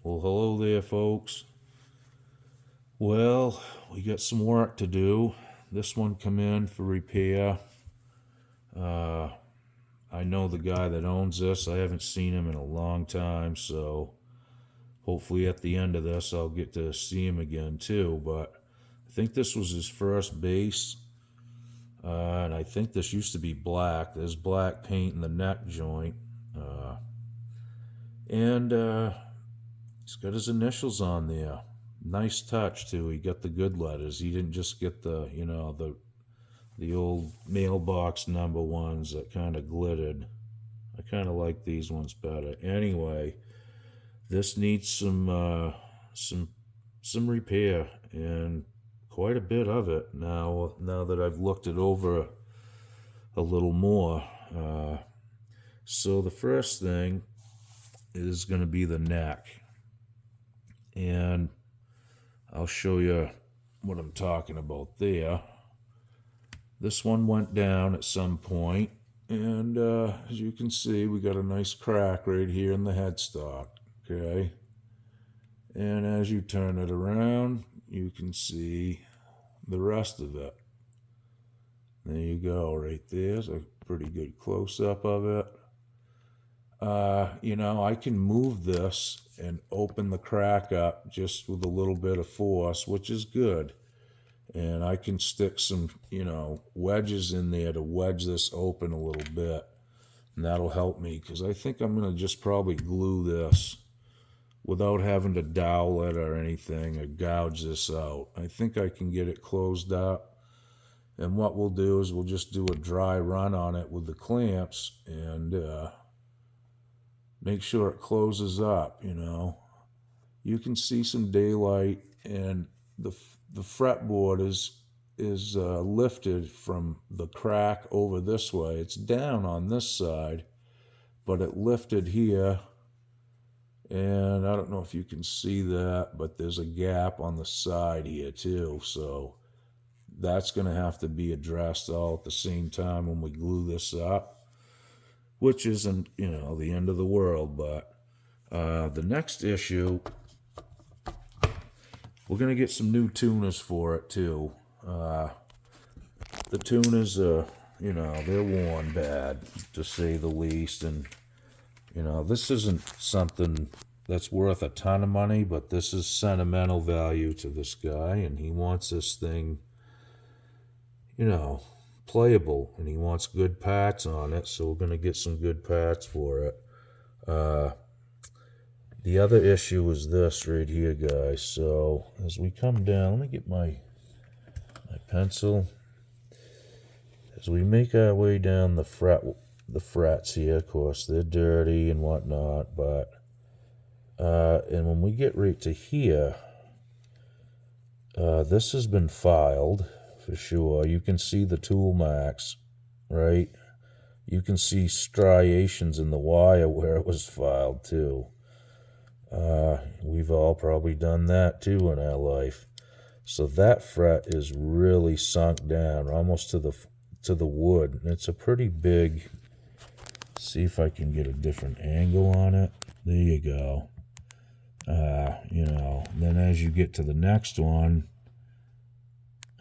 Well, hello there, folks. Well, we got some work to do. This one come in for repair. Uh, I know the guy that owns this. I haven't seen him in a long time, so hopefully at the end of this I'll get to see him again too. But I think this was his first base, and I think this used to be black. There's black paint in the neck joint, and he's got his initials on there. Nice touch too. He got the good letters. He didn't just get the old mailbox number ones that kind of glittered. I kind of like these ones better. Anyway, this needs some repair and quite a bit of it now that I've looked it over a little more. So the first thing is going to be the neck, and I'll show you what I'm talking about there. This one went down at some point, and as you can see, we got a nice crack right here in the headstock, okay? And as you turn it around, you can see the rest of it. There you go, right there's a pretty good close-up of it. I can move this and open the crack up just with a little bit of force, which is good. And I can stick some, wedges in there to wedge this open a little bit. And that'll help me, because I think I'm going to just probably glue this without having to dowel it or anything or gouge this out. I think I can get it closed up. And what we'll do is we'll just do a dry run on it with the clamps and make sure it closes up, You can see some daylight, and the fretboard is lifted from the crack over this way. It's down on this side, but it lifted here, and I don't know if you can see that, but there's a gap on the side here too, so that's going to have to be addressed all at the same time when we glue this up, which isn't, the end of the world. But the next issue, we're going to get some new tuners for it too. The tuners are, they're worn bad, to say the least. And, this isn't something that's worth a ton of money, but this is sentimental value to this guy, and he wants this thing, playable, and he wants good parts on it, so we're going to get some good parts for it. The other issue is this right here, guys. So as we come down, let me get my pencil. As we make our way down the frets here, of course they're dirty and whatnot, but and when we get right to here, this has been filed for sure. You can see the tool marks, right? You can see striations in the wire where it was filed too. We've all probably done that too in our life. So that fret is really sunk down almost to the wood. It's a pretty big. See if I can get a different angle on it. There you go. Then as you get to the next one,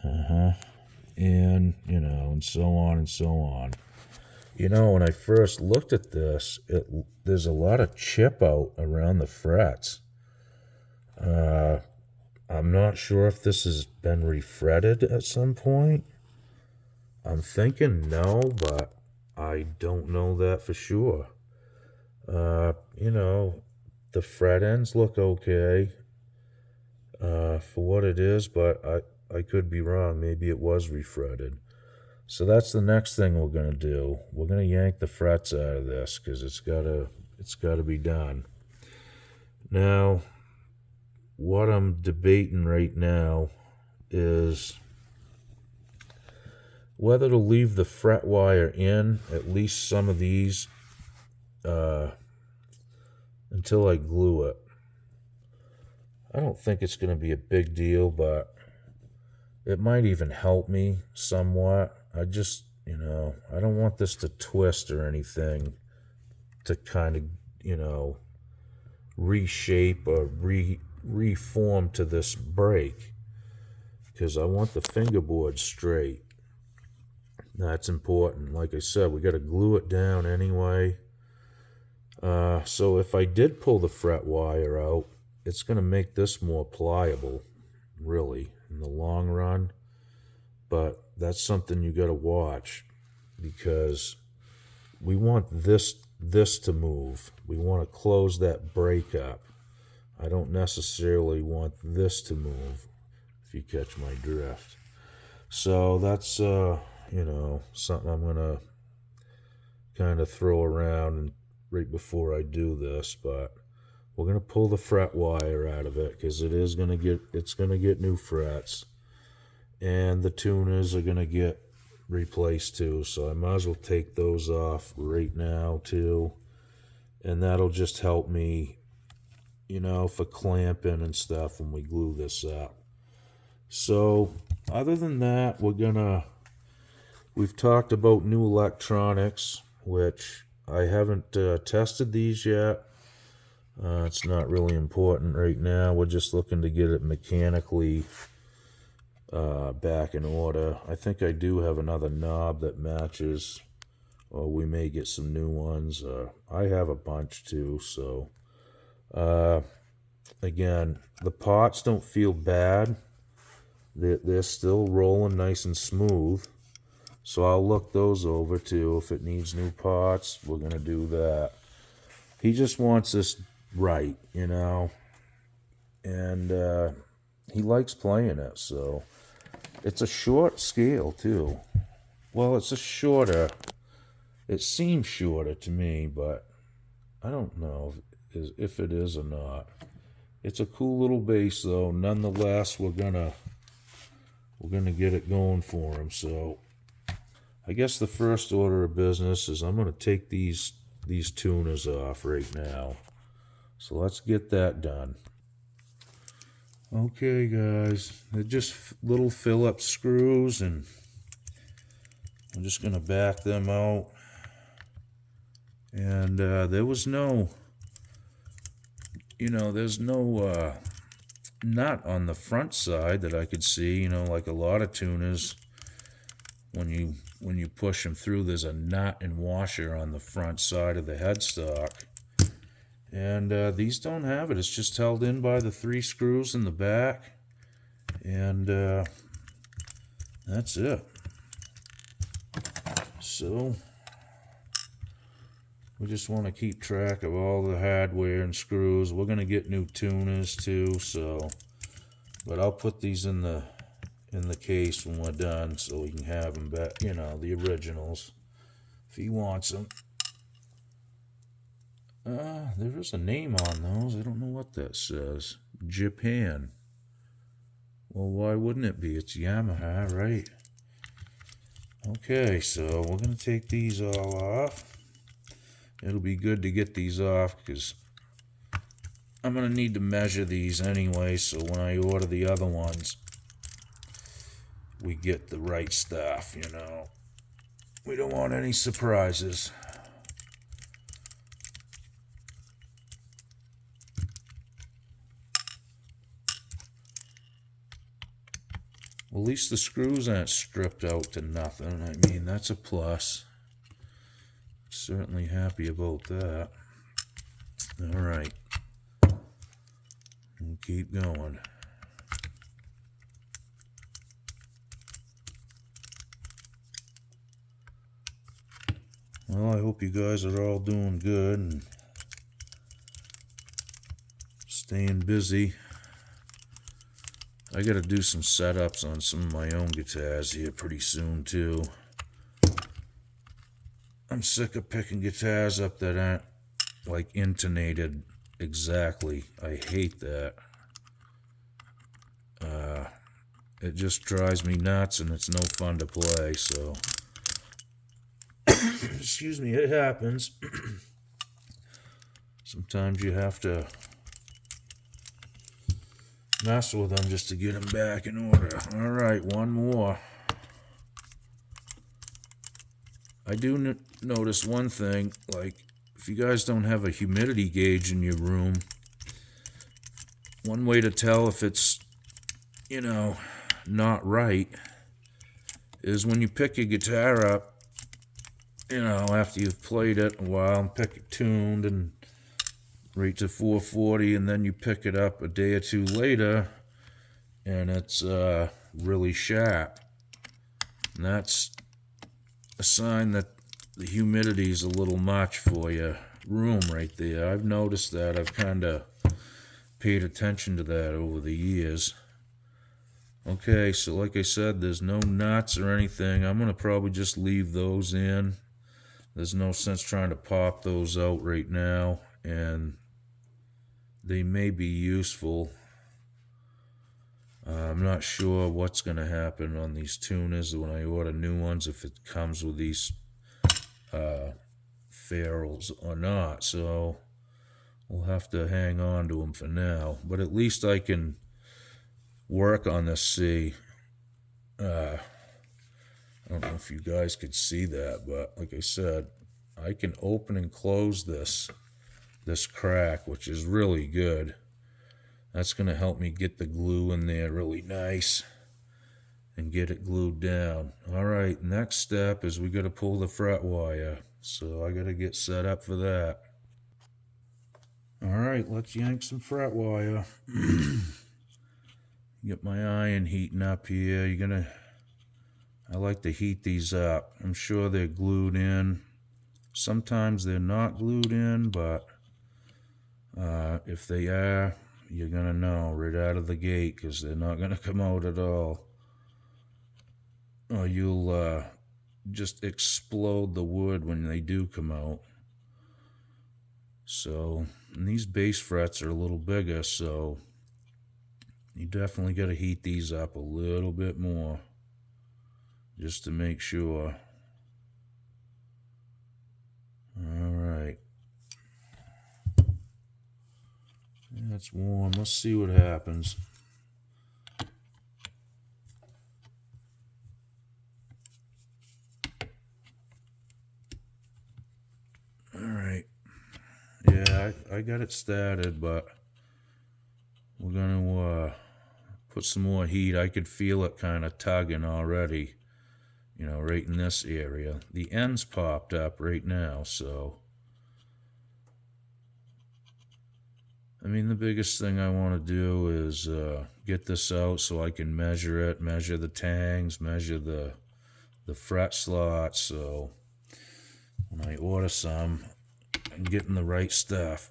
and and so on and so on. When I first looked at this, there's a lot of chip out around the frets. I'm not sure if this has been refretted at some point. I'm thinking no, but I don't know that for sure. The fret ends look okay for what it is, but I could be wrong. Maybe it was refretted. So that's the next thing we're going to do. We're going to yank the frets out of this because it's got to be done. Now, what I'm debating right now is whether to leave the fret wire in, at least some of these, until I glue it. I don't think it's going to be a big deal, but it might even help me somewhat. I just, I don't want this to twist or anything to kind of, reshape or reform to this brake, because I want the fingerboard straight. That's important. Like I said, we got to glue it down anyway. So if I did pull the fret wire out, it's going to make this more pliable, really, in the long run. But that's something you got to watch, because we want this to move. We want to close that brake up. I don't necessarily want this to move, if you catch my drift. So that's something I'm gonna kind of throw around right before I do this. But we're gonna pull the fret wire out of it, because it's gonna get new frets, and the tuners are gonna get replaced too. So I might as well take those off right now too, and that'll just help me, for clamping and stuff when we glue this up. So other than that, we've talked about new electronics, which I haven't tested these yet. It's not really important right now. We're just looking to get it mechanically back in order. I think I do have another knob that matches, or we may get some new ones. I have a bunch too, so again, the pots don't feel bad. They're still rolling nice and smooth, so I'll look those over too. If it needs new pots, we're gonna do that. He just wants this right, and he likes playing it. So it's a short scale too. Well, it seems shorter to me, but I don't know if it is or not. It's a cool little bass though. Nonetheless, we're gonna get it going for him. So I guess the first order of business is I'm gonna take these tuners off right now. So let's get that done. Okay guys, they're just little Phillips screws, and I'm just gonna back them out. And there's no nut on the front side that I could see. Like a lot of tuners, when you push them through, there's a nut and washer on the front side of the headstock. And these don't have it. It's just held in by the 3 screws in the back. And that's it. So we just want to keep track of all the hardware and screws. We're going to get new tuners too, but I'll put these in the case when we're done, so we can have them back, the originals, if he wants them. There is a name on those. I don't know what that says. Japan. Well, why wouldn't it be? It's Yamaha, right? Okay, so we're going to take these all off. It'll be good to get these off, because I'm going to need to measure these anyway, so when I order the other ones, we get the right stuff, We don't want any surprises. Well, at least the screws aren't stripped out to nothing. I mean, that's a plus. Certainly happy about that. All right. We'll keep going. Well, I hope you guys are all doing good and staying busy. I gotta do some setups on some of my own guitars here pretty soon too. I'm sick of picking guitars up that aren't like intonated exactly. I hate that. It just drives me nuts, and it's no fun to play, so excuse me, it happens. Sometimes you have to mess with them just to get them back in order. All right, one more. I do notice one thing, like if you guys don't have a humidity gauge in your room, one way to tell if it's, you know, not right is when you pick your guitar up, you know, after you've played it a while and pick it tuned and rate to 440, and then you pick it up a day or two later and it's really sharp. And that's a sign that the humidity is a little much for your room right there. I've noticed that. I've kind of paid attention to that over the years. Okay, so like I said, there's no nuts or anything. I'm going to probably just leave those in. There's no sense trying to pop those out right now, and they may be useful. I'm not sure what's going to happen on these tuners when I order new ones, if it comes with these ferrules or not, so we'll have to hang on to them for now. But at least I can work on this C. I don't know if you guys could see that, but like I said, I can open and close this crack, which is really good. That's going to help me get the glue in there really nice and get it glued down. All right, next step is we got to pull the fret wire. So I got to get set up for that. All right, let's yank some fret wire. Get my iron heating up here. I like to heat these up. I'm sure they're glued in. Sometimes they're not glued in, but if they are, you're gonna know right out of the gate, because they're not gonna come out at all. Or you'll just explode the wood when they do come out. So, and these bass frets are a little bigger, so you definitely got to heat these up a little bit more just to make sure. All right. That's warm. Let's see what happens. All right. Yeah, I got it started, but we're going to put some more heat. I could feel it kind of tugging already, you know, right in this area. The end's popped up right now, so I mean, the biggest thing I want to do is get this out so I can measure it, measure the tangs, measure the fret slots, so when I order some, I'm getting the right stuff.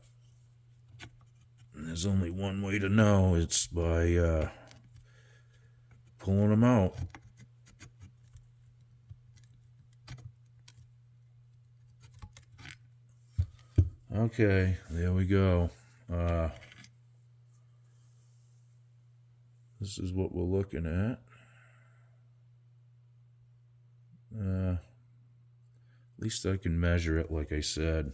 And there's only one way to know. It's by pulling them out. Okay, there we go. This is what we're looking at. At least I can measure it, like I said.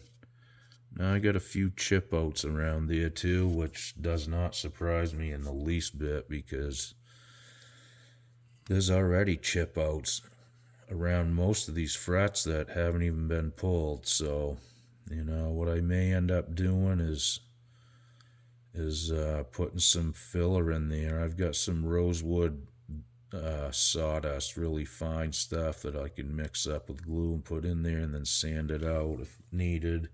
Now I got a few chip outs around there too, which does not surprise me in the least bit, because there's already chip outs around most of these frets that haven't even been pulled. So, you know, what I may end up doing is putting some filler in there. I've got some rosewood sawdust, really fine stuff that I can mix up with glue and put in there and then sand it out if needed.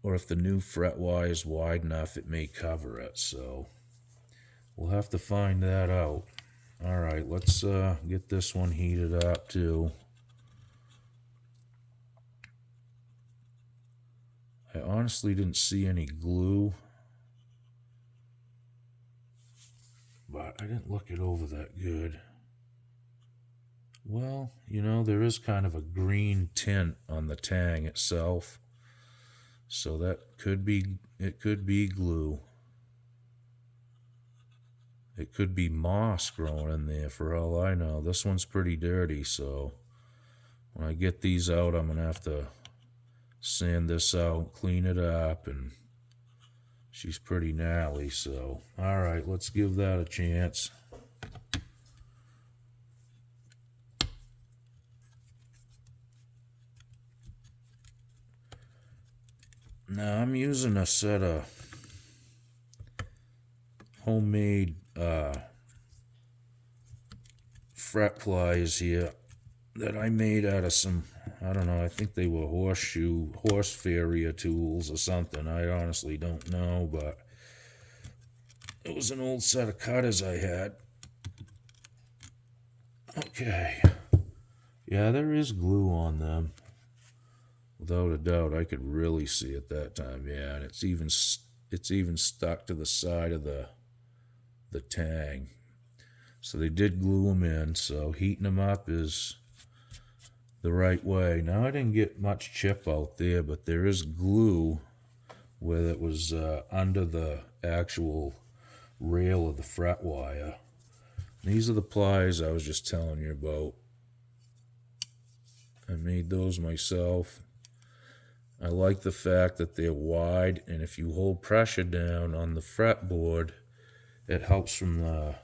Or if the new fret wire is wide enough, it may cover it. So we'll have to find that out. All right, let's get this one heated up too. I honestly didn't see any glue, but I didn't look it over that good. Well, you know, there is kind of a green tint on the tang itself, so it could be glue. It could be moss growing in there for all I know. This one's pretty dirty, so when I get these out, I'm going to have to sand this out, clean it up, and she's pretty gnarly. So, all right, let's give that a chance. Now, I'm using a set of homemade fret pliers here that I made out of some, I don't know, I think they were horse farrier tools or something. I honestly don't know, but it was an old set of cutters I had. Okay. Yeah, there is glue on them. Without a doubt, I could really see it that time. Yeah, and it's even stuck to the side of the tang. So they did glue them in. So heating them up is the right way. Now I didn't get much chip out there, but there is glue where it was under the actual rail of the fret wire. These are the pliers I was just telling you about. I made those myself. I like the fact that they're wide, and if you hold pressure down on the fretboard, it helps from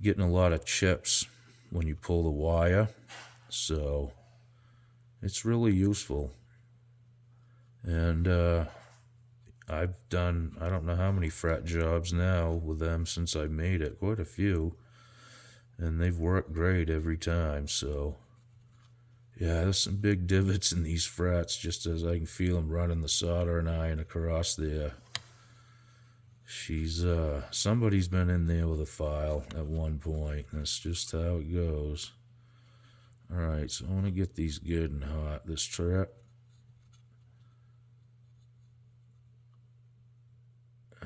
getting a lot of chips when you pull the wire. So it's really useful. And I've done, I don't know how many fret jobs now with them since I made it, quite a few. And they've worked great every time, so yeah, there's some big divots in these frets, just as I can feel them running the soldering iron across there. Somebody's been in there with a file at one point. That's just how it goes. Alright, so I want to get these good and hot, this trap.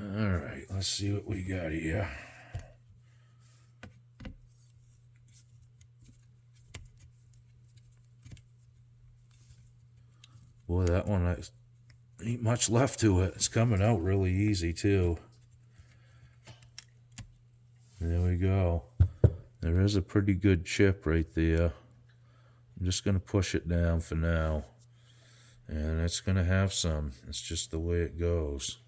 Alright, let's see what we got here. Boy, that one, ain't much left to it. It's coming out really easy, too. There we go. There is a pretty good chip right there. I'm just going to push it down for now. And it's going to have some. It's just the way it goes.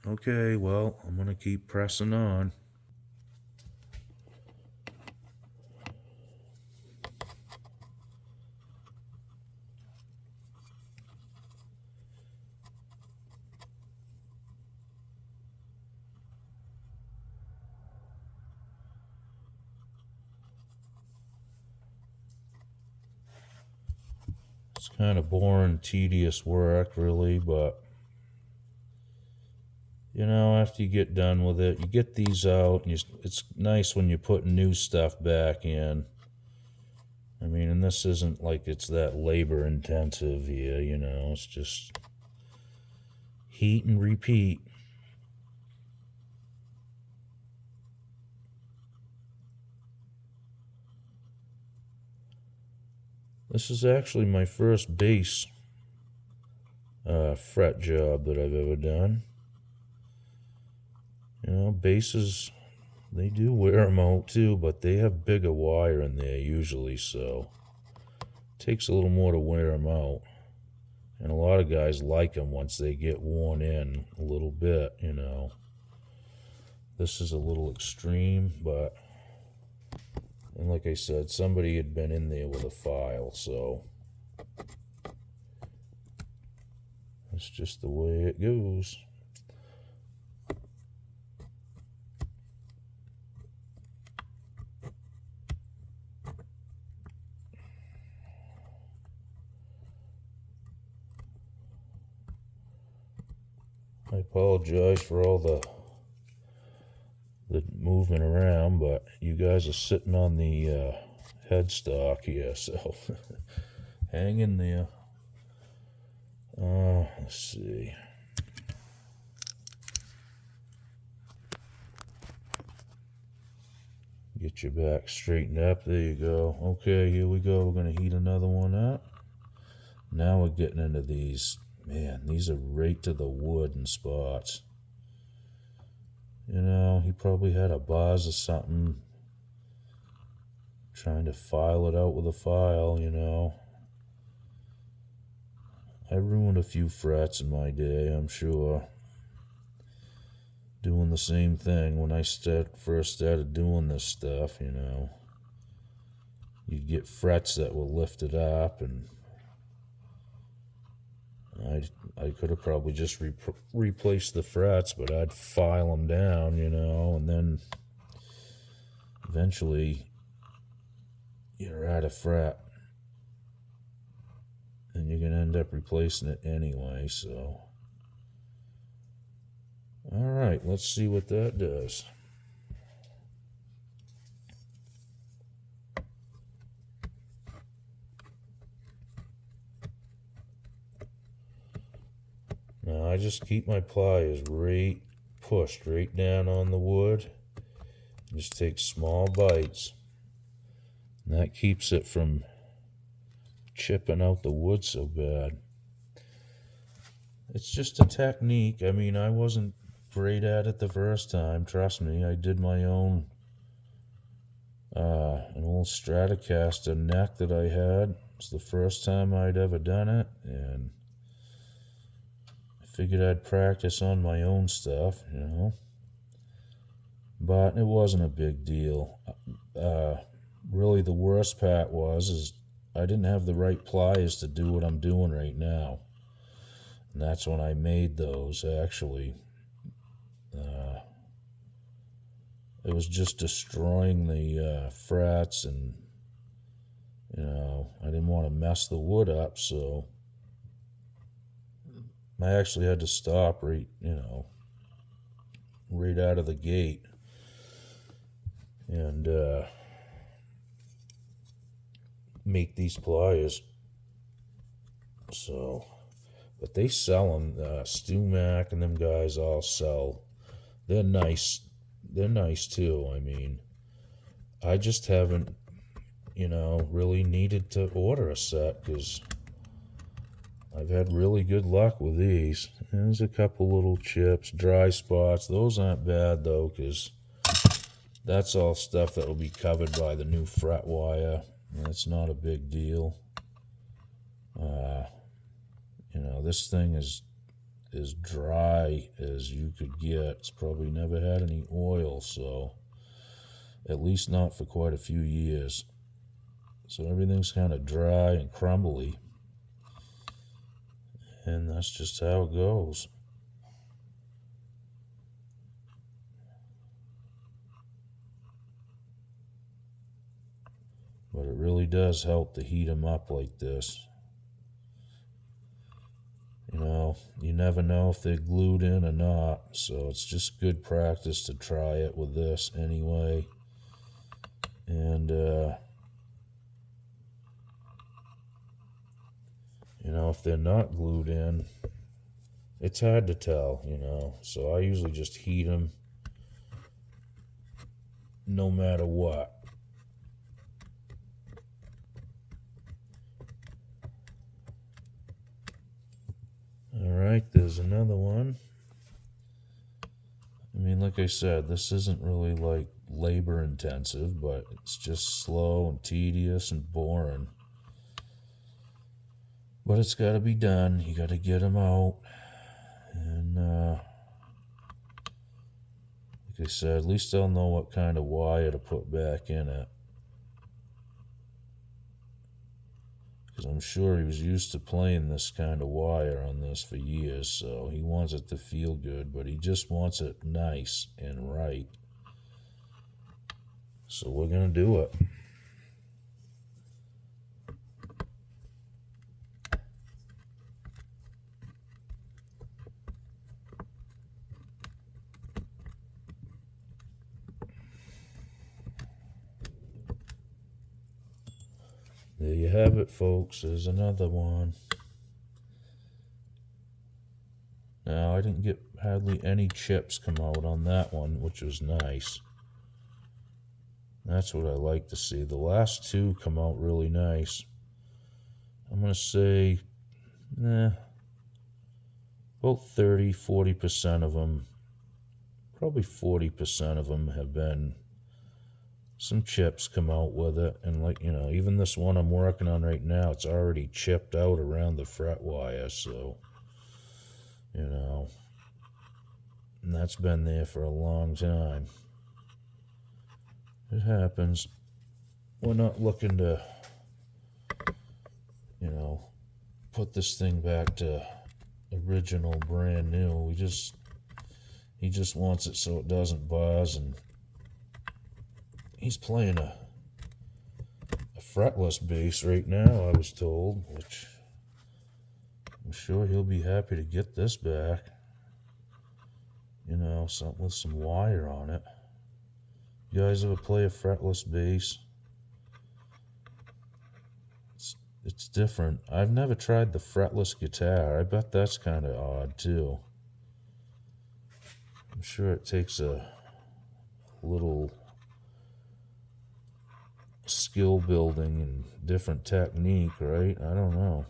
Okay, well, I'm going to keep pressing on. It's kind of boring, tedious work, really, but you know, after you get done with it, you get these out, and it's nice when you put new stuff back in. I mean, and this isn't like it's that labor intensive here, you know, it's just heat and repeat. This is actually my first bass fret job that I've ever done. You know, basses, they do wear them out too, but they have bigger wire in there usually, so it takes a little more to wear them out. And a lot of guys like them once they get worn in a little bit, you know. This is a little extreme, but, and like I said, somebody had been in there with a file, so that's just the way it goes. I apologize for all the moving around, but you guys are sitting on the headstock here, so hang in there. Let's see. Get your back straightened up. There you go. Okay, here we go. We're going to heat another one up. Now we're getting into these. Man, these are right to the wood in spots. You know, he probably had a buzz or something. Trying to file it out with a file, you know. I ruined a few frets in my day, I'm sure. Doing the same thing when I first started doing this stuff, you know. You'd get frets that were lifted up, and I could have probably just replaced the frets, but I'd file them down, you know, and then eventually you're at a fret, and you're gonna end up replacing it anyway. So, all right, let's see what that does. Now I just keep my pliers pushed right down on the wood. Just take small bites. And that keeps it from chipping out the wood so bad. It's just a technique. I mean, I wasn't great at it the first time. Trust me, I did my own an old Stratocaster neck that I had. It's the first time I'd ever done it, and I figured I'd practice on my own stuff, you know. But it wasn't a big deal. Really, the worst part is I didn't have the right pliers to do what I'm doing right now. And that's when I made those, actually. It was just destroying the frets, and, you know, I didn't want to mess the wood up, so I actually had to stop right out of the gate. And make these pliers. So, but they sell them. Stu Mac and them guys all sell. They're nice. They're nice too. I mean, I just haven't, really needed to order a set because I've had really good luck with these. There's a couple little chips, dry spots. Those aren't bad though, because that's all stuff that will be covered by the new fret wire. That's not a big deal. This thing is as dry as you could get. It's probably never had any oil, so at least not for quite a few years. So everything's kind of dry and crumbly, and that's just how it goes. But it really does help to heat them up like this. You never know if they're glued in or not, so it's just good practice to try it with this anyway. And, if they're not glued in, it's hard to tell, so I usually just heat them no matter what. Alright, there's another one. I mean, like I said, this isn't really like labor intensive, but it's just slow and tedious and boring. But it's got to be done. You got to get them out. And like I said, at least I'll know what kind of wire to put back in it. Because I'm sure he was used to playing this kind of wire on this for years, so he wants it to feel good, but he just wants it nice and right. So we're going to do it. There you have it, folks. There's another one. Now, I didn't get hardly any chips come out on that one, which was nice. That's what I like to see. The last two come out really nice. I'm going to say, about 30-40% of them, probably 40% of them have been some chips come out with it. And even this one I'm working on right now, it's already chipped out around the fret wire, so and that's been there for a long time. It happens. We're not looking to put this thing back to original, brand new. He just wants it so it doesn't buzz, and he's playing a fretless bass right now, I was told, which I'm sure he'll be happy to get this back. You know, something with some wire on it. You guys ever play a fretless bass? It's different. I've never tried the fretless guitar. I bet that's kind of odd too. I'm sure it takes a little skill building and different technique, right? I don't know.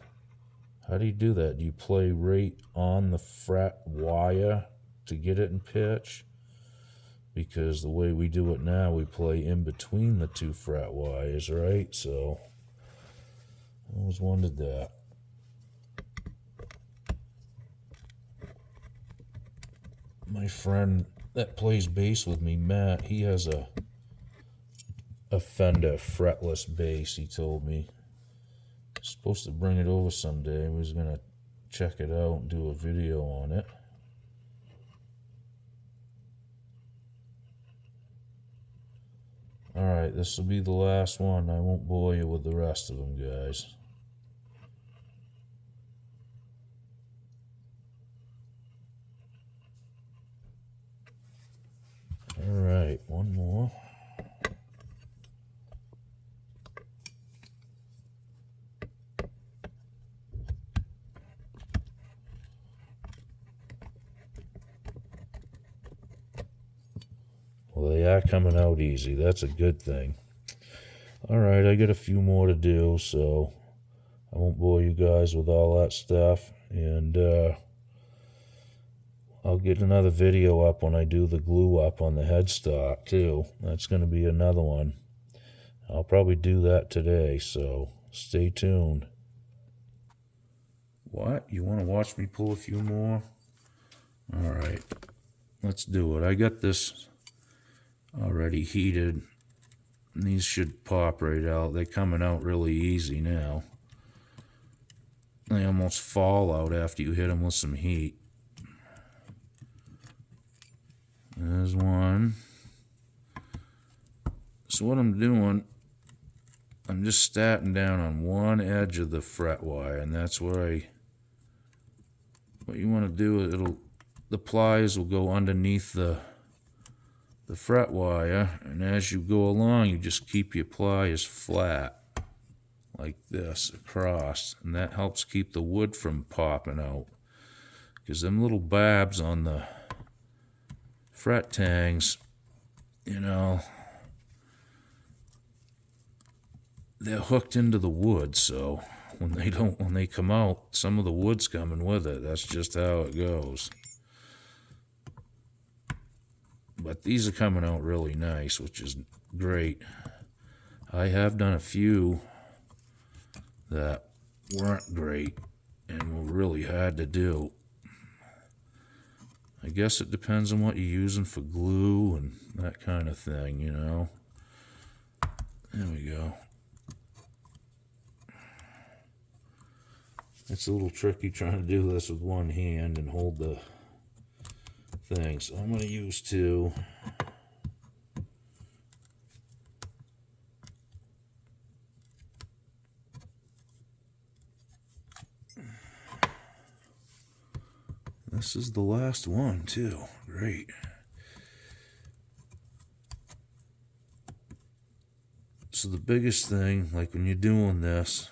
How do you do that? Do you play right on the fret wire to get it in pitch? Because the way we do it now, we play in between the two fret wires, right? So I always wondered that. My friend that plays bass with me, Matt, he has a Fender fretless bass, he told me. Supposed to bring it over someday. We was gonna check it out and do a video on it. Alright, this will be the last one. I won't bore you with the rest of them, guys. Alright, one more. Well, they are coming out easy. That's a good thing. Alright, I got a few more to do, so I won't bore you guys with all that stuff. And I'll get another video up when I do the glue up on the headstock, too. That's going to be another one. I'll probably do that today, so stay tuned. What? You want to watch me pull a few more? Alright, let's do it. I got this already heated. These should pop right out. They're coming out really easy now. They almost fall out after you hit them with some heat. There's one. So what I'm doing, I'm just starting down on one edge of the fret wire, and that's where what you want to do is the pliers will go underneath the fret wire, and as you go along, you just keep your pliers flat like this across, and that helps keep the wood from popping out, because them little barbs on the fret tangs, you know, they're hooked into the wood, so when they come out, some of the wood's coming with it. That's just how it goes. But these are coming out really nice, which is great. I have done a few that weren't great and were really hard to do. I guess it depends on what you're using for glue and that kind of thing, you know. There we go. It's a little tricky trying to do this with one hand and hold the thing, so I'm going to use two. This is the last one, too. Great. So the biggest thing, like when you're doing this,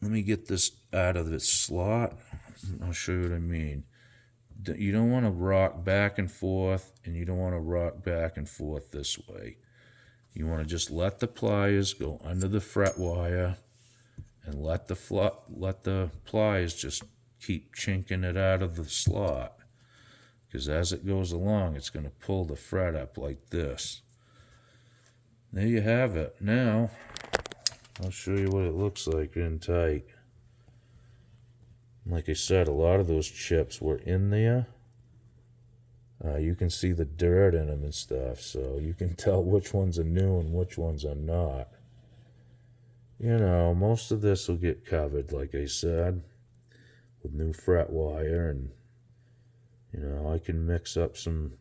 let me get this out of its slot. I'll show you what I mean. You don't want to rock back and forth, and you don't want to rock back and forth this way. You want to just let the pliers go under the fret wire, and let the pliers just keep chinking it out of the slot. Because as it goes along, it's going to pull the fret up like this. There you have it. Now, I'll show you what it looks like in tight. Like I said, a lot of those chips were in there. You can see the dirt in them and stuff, so you can tell which ones are new and which ones are not. You know, most of this will get covered, like I said. with new fret wire, and you know, I can mix up some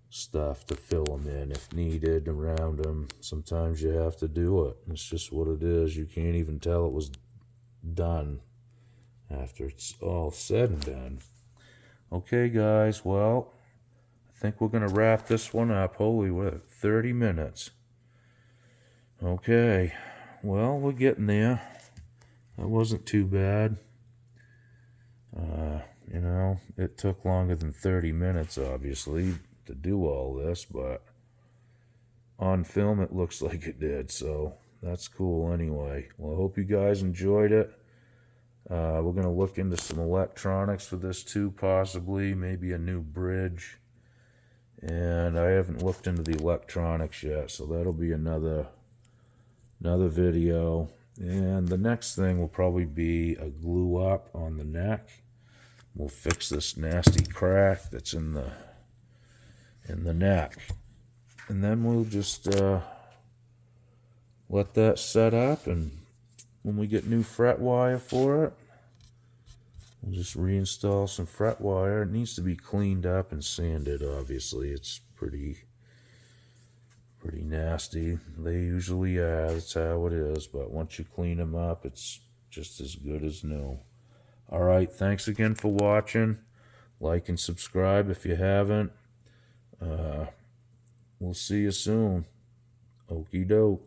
stuff to fill them in if needed around them. Sometimes you have to do it. It's just what it is. You can't even tell it was done after it's all said and done. Okay, guys, well, I think we're going to wrap this one up. Holy, we're at 30 minutes. Okay, well, we're getting there. That wasn't too bad. You know, it took longer than 30 minutes, obviously, to do all this, but on film it looks like it did, so that's cool anyway. Well, I hope you guys enjoyed it. We're going to look into some electronics for this too, possibly, maybe a new bridge. And I haven't looked into the electronics yet, so that'll be another video. And the next thing will probably be a glue up on the neck. We'll fix this nasty crack that's in the neck, and then we'll just let that set up, and when we get new fret wire for it, we'll just reinstall some fret wire. It needs to be cleaned up and sanded, obviously. It's pretty nasty. They usually are. That's how it is, but once you clean them up, it's just as good as new. Alright, thanks again for watching. Like and subscribe if you haven't. We'll see you soon. Okie doke.